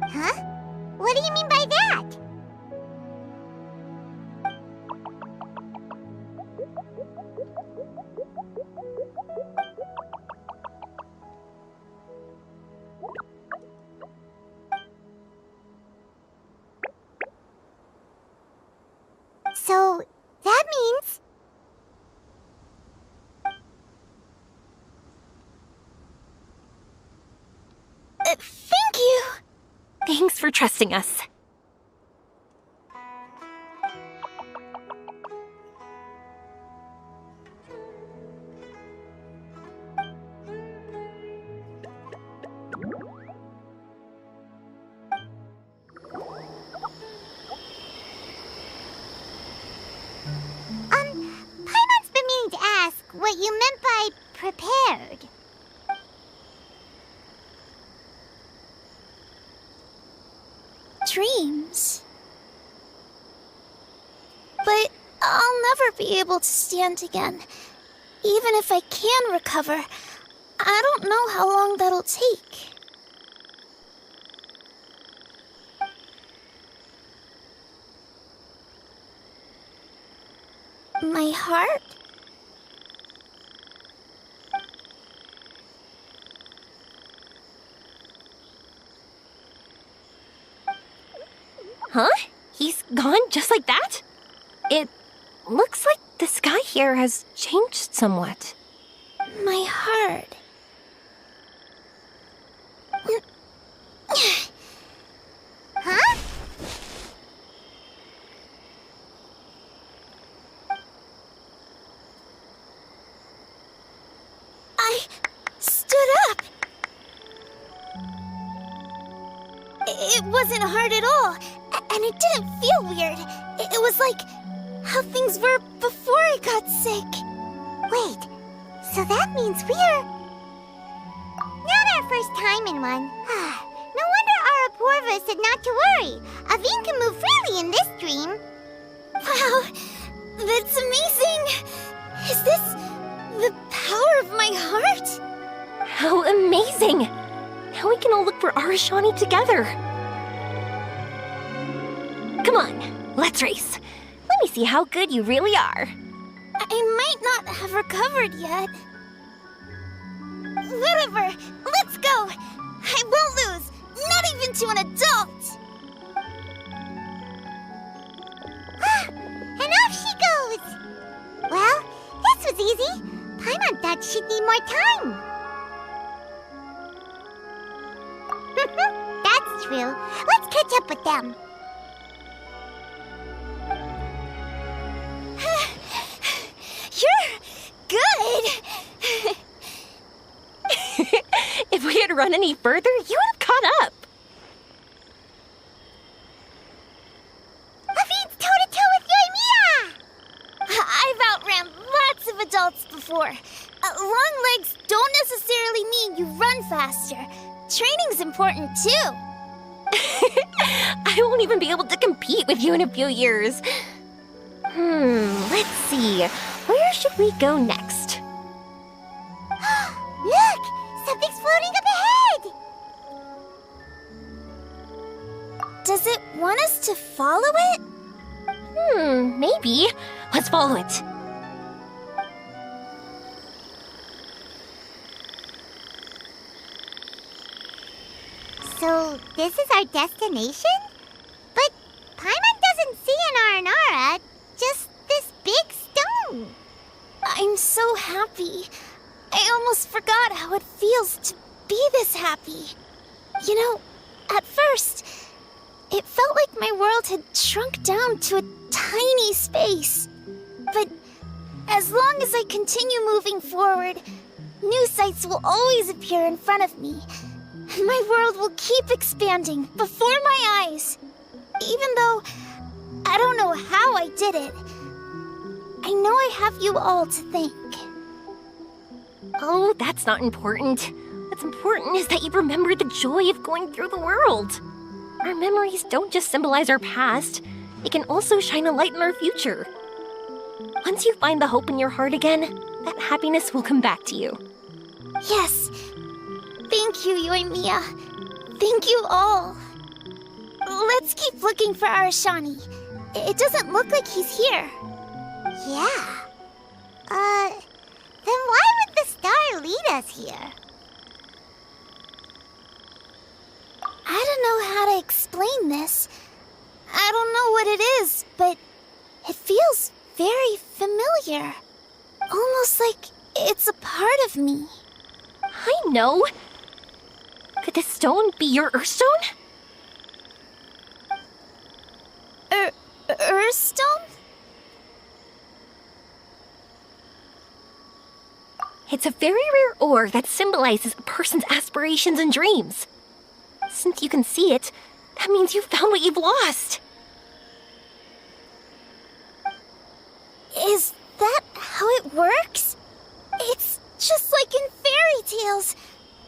Huh? What do you mean by that? So, that means... Thank you! Thanks for trusting us. Paimon's been meaning to ask what you meant by prepared. Dreams. But I'll never be able to stand again. Even if I can recover, I don't know how long that'll take. My heart? Huh? He's gone just like that? It looks like the sky here has changed somewhat. My heart. Huh? I stood up. It wasn't hard at all, and it didn't feel weird. It was like how things were before I got sick. Wait, so that means we're... not our first time in one. No wonder Araporva said not to worry. Aveen can move freely in this dream. Wow, that's amazing! Is this the power of my heart? How amazing! Now we can all look for Arashani together. Come on, let's race. Let me see how good you really are. I might not have recovered yet. Whatever, let's go! I won't lose, not even to an adult! And off she goes! Well, this was easy. Paimon thought she'd need more time. That's true. Let's catch up with them. You're good! If we had run any further, you would have caught up. Aveen's toe-to-toe with Yoimiya! I've outran lots of adults before. Long legs don't necessarily mean you run faster. Training's important too. I won't even be able to compete with you in a few years. Let's see. Where should we go next? Look! Something's floating up ahead! Does it want us to follow it? Maybe. Let's follow it. So, this is our destination? But Paimon doesn't see an Aranara, just this big stone. I'm so happy. I almost forgot how it feels to be this happy. You know, at first, it felt like my world had shrunk down to a tiny space. But as long as I continue moving forward, new sights will always appear in front of me. And my world will keep expanding before my eyes. Even though I don't know how I did it, I know I have you all to thank. Oh, that's not important. What's important is that you remember the joy of going through the world. Our memories don't just symbolize our past, they can also shine a light in our future. Once you find the hope in your heart again, that happiness will come back to you. Yes. Thank you, Yoimiya. Thank you all. Let's keep looking for Arashani. It doesn't look like he's here. Yeah. Then why would the star lead us here? I don't know how to explain this. I don't know what it is, but it feels very familiar. Almost like it's a part of me. I know. Could this stone be your Earthstone? Earthstone? It's a very rare ore that symbolizes a person's aspirations and dreams. Since you can see it, that means you found what you've lost. Is that how it works? It's just like in fairy tales.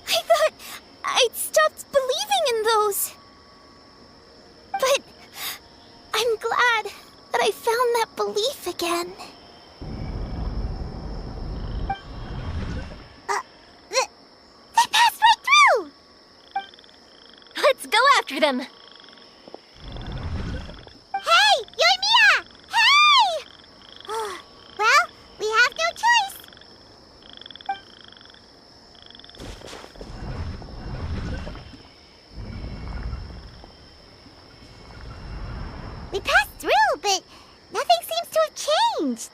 I thought I'd stopped believing in those. But I'm glad that I found that belief again. They passed right through! Let's go after them. Hey, Yoimiya! Hey! Well, we have no choice. We passed through, but nothing seems to have changed.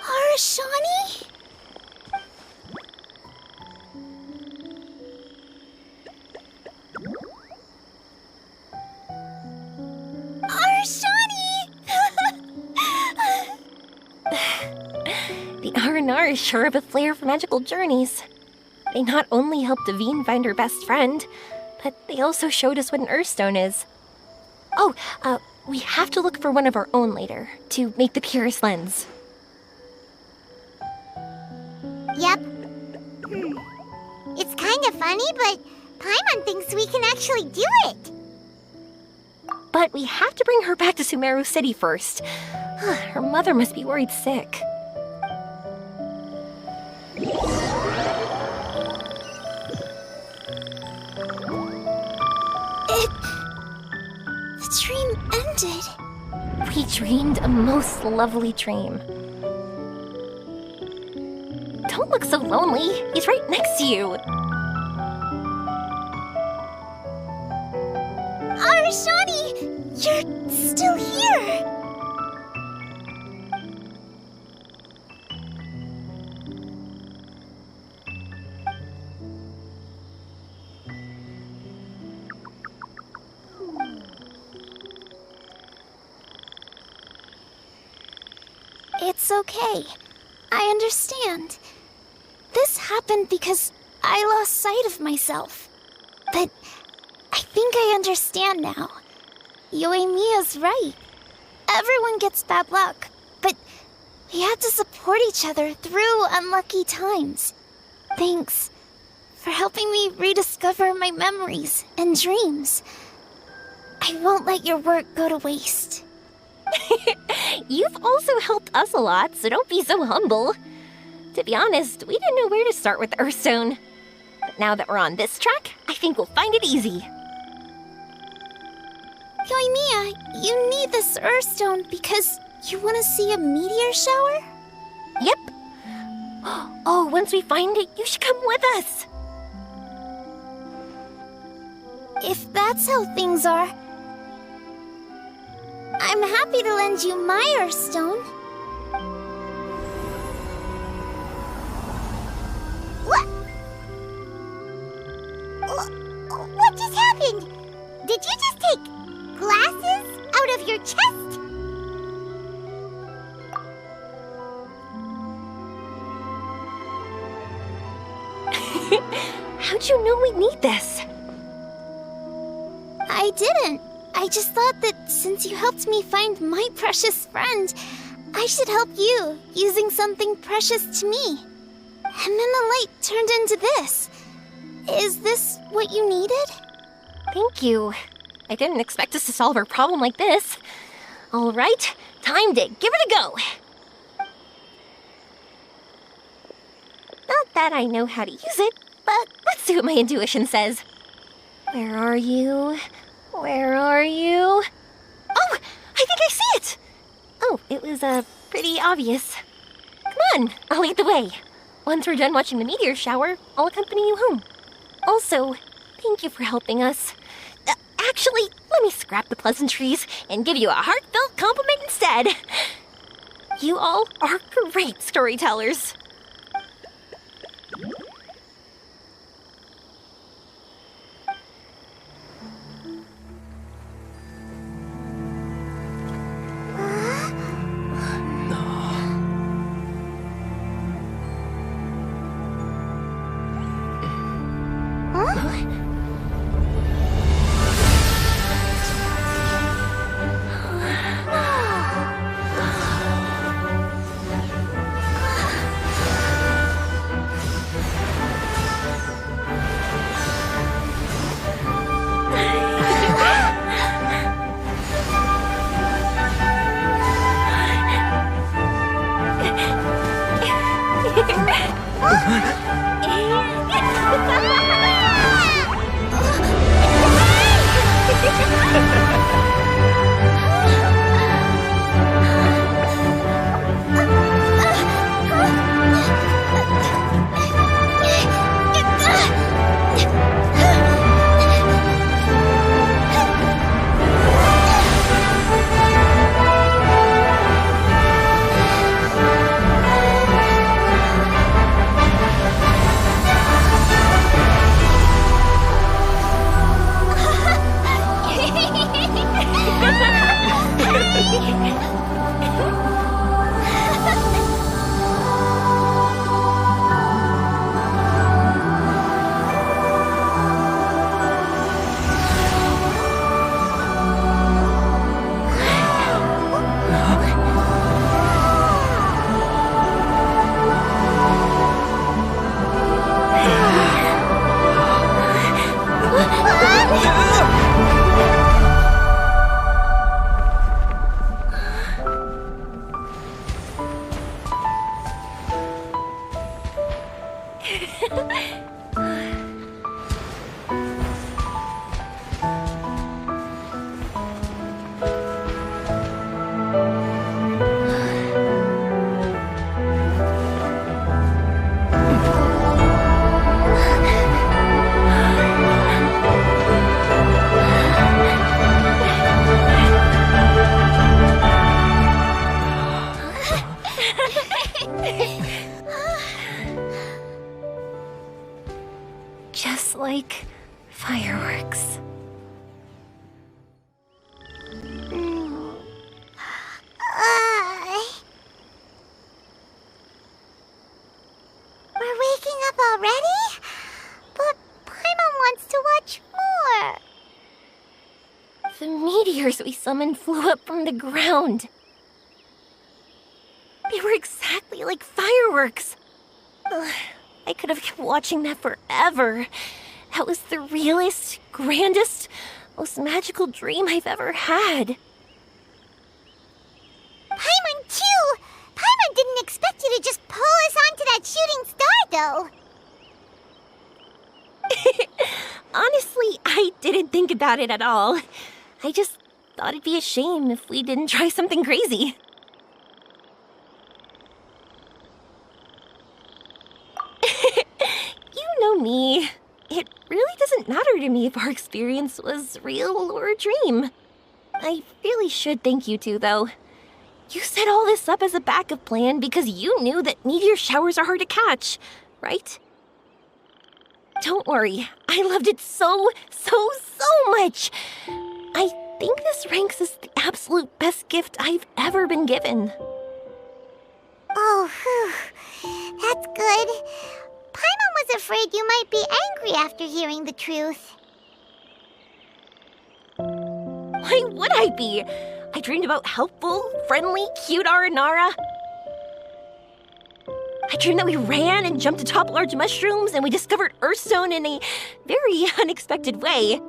Arashani? The R&R is sure of a flair for magical journeys. They not only helped Devine find her best friend, but they also showed us what an Earthstone is. Oh, we have to look for one of our own later, to make the purest lens. Yep. It's kind of funny, but Paimon thinks we can actually do it. But we have to bring her back to Sumeru City first. Her mother must be worried sick. The dream ended. We dreamed a most lovely dream. Don't look so lonely. He's right next to you. Arashani, you're still here. It's okay. I understand. This happened because I lost sight of myself. But I think I understand now. Yoimiya's right. Everyone gets bad luck, but we have to support each other through unlucky times. Thanks for helping me rediscover my memories and dreams. I won't let your work go to waste. You've also helped us a lot, so don't be so humble. To be honest, we didn't know where to start with Earthstone. But now that we're on this track, I think we'll find it easy. Yoimiya, you need this Earthstone because you want to see a meteor shower? Yep. Oh, once we find it, you should come with us. If that's how things are, I'm happy to lend you my Earthstone. What just happened? Did you just take glasses out of your chest? How'd you know we need this? I didn't. I just thought that since you helped me find my precious friend, I should help you using something precious to me. And then the light turned into this. Is this what you needed? Thank you. I didn't expect us to solve our problem like this. All right, time to give it a go. Not that I know how to use it, but let's see what my intuition says. Where are you? Where are you? Oh, I think I see it! Oh, it was, pretty obvious. Come on, I'll lead the way. Once we're done watching the meteor shower, I'll accompany you home. Also, thank you for helping us. Actually, let me scrap the pleasantries and give you a heartfelt compliment instead. You all are great storytellers. like fireworks. We're waking up already? But Paimon wants to watch more. The meteors we summoned flew up from the ground. They were exactly like fireworks. Ugh, I could have kept watching that forever. That was the realest, grandest, most magical dream I've ever had. Paimon too! Paimon didn't expect you to just pull us onto that shooting star, though. Honestly, I didn't think about it at all. I just thought it'd be a shame if we didn't try something crazy. You know me. It really doesn't matter to me if our experience was real or a dream. I really should thank you two, though. You set all this up as a backup plan because you knew that meteor showers are hard to catch, right? Don't worry, I loved it so much. I think this ranks as the absolute best gift I've ever been given. Oh, whew. That's good. Paimon was afraid you might be angry after hearing the truth. Why would I be? I dreamed about helpful, friendly, cute Aranara. I dreamed that we ran and jumped atop large mushrooms and we discovered Earthstone in a very unexpected way.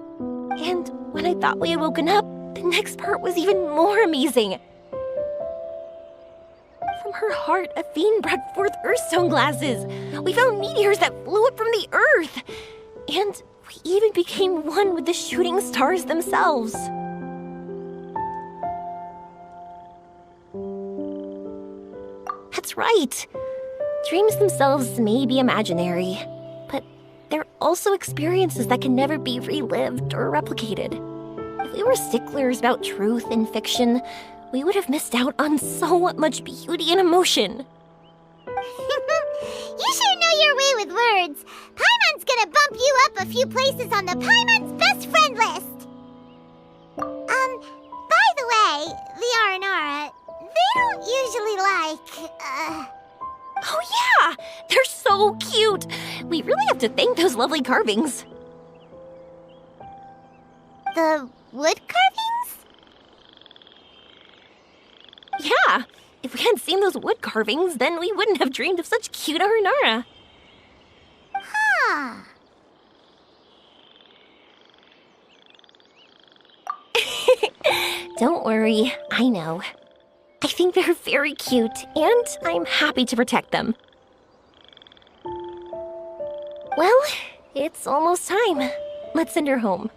And when I thought we had woken up, the next part was even more amazing. From her heart, Athene brought forth Earthstone glasses. We found meteors that flew up from the Earth. And we even became one with the shooting stars themselves. That's right. Dreams themselves may be imaginary, but they're also experiences that can never be relived or replicated. If we were sticklers about truth in fiction, we would have missed out on so much beauty and emotion. You sure know your way with words. Paimon's gonna bump you up a few places on the Paimon's best friend list. By the way, the Aranara, they don't usually like, Oh yeah! They're so cute! We really have to thank those lovely carvings. the wood carvings? Yeah! If we hadn't seen those wood carvings, then we wouldn't have dreamed of such cute Aranara. Huh. Don't worry, I know. I think they're very cute, and I'm happy to protect them. Well, it's almost time. Let's send her home.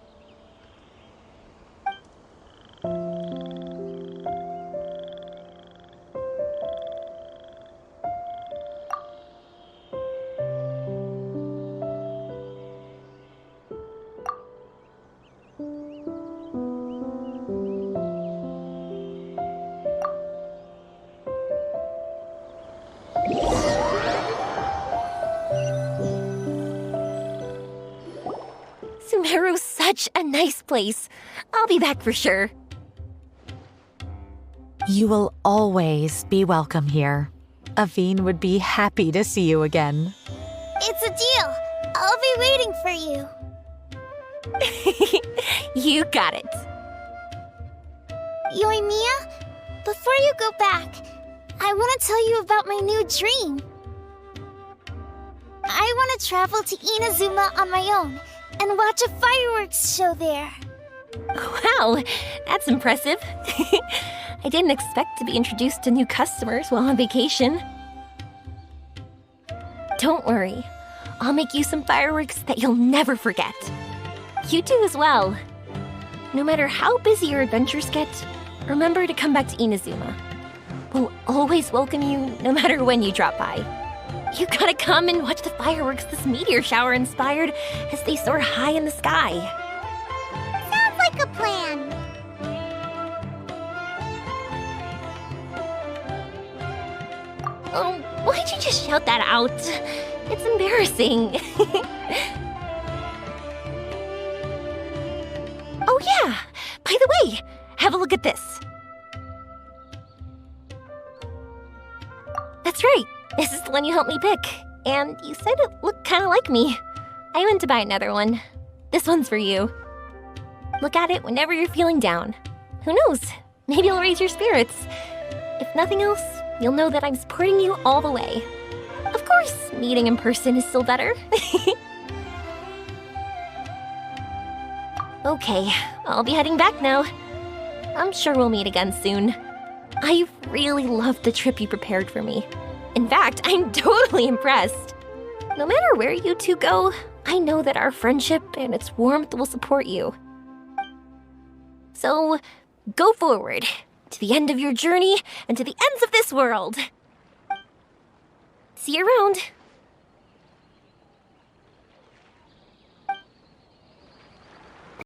Sumeru's such a nice place. I'll be back for sure. You will always be welcome here. Athene would be happy to see you again. It's a deal. I'll be waiting for you. You got it. Yoimiya, before you go back, I want to tell you about my new dream. I want to travel to Inazuma on my own and watch a fireworks show there. Wow, that's impressive. I didn't expect to be introduced to new customers while on vacation. Don't worry, I'll make you some fireworks that you'll never forget. You do as well. No matter how busy your adventures get, remember to come back to Inazuma. We'll always welcome you no matter when you drop by. You gotta come and watch the fireworks this meteor shower inspired as they soar high in the sky. Sounds like a plan. Oh, why'd you just shout that out? It's embarrassing. That's right. This is the one you helped me pick. And you said it looked kind of like me. I went to buy another one. This one's for you. Look at it whenever you're feeling down. Who knows? Maybe it'll raise your spirits. If nothing else, you'll know that I'm supporting you all the way. Of course, meeting in person is still better. Okay, I'll be heading back now. I'm sure we'll meet again soon. I really loved the trip you prepared for me. In fact, I'm totally impressed. No matter where you two go, I know that our friendship and its warmth will support you. So, go forward, to the end of your journey and to the ends of this world. See you around.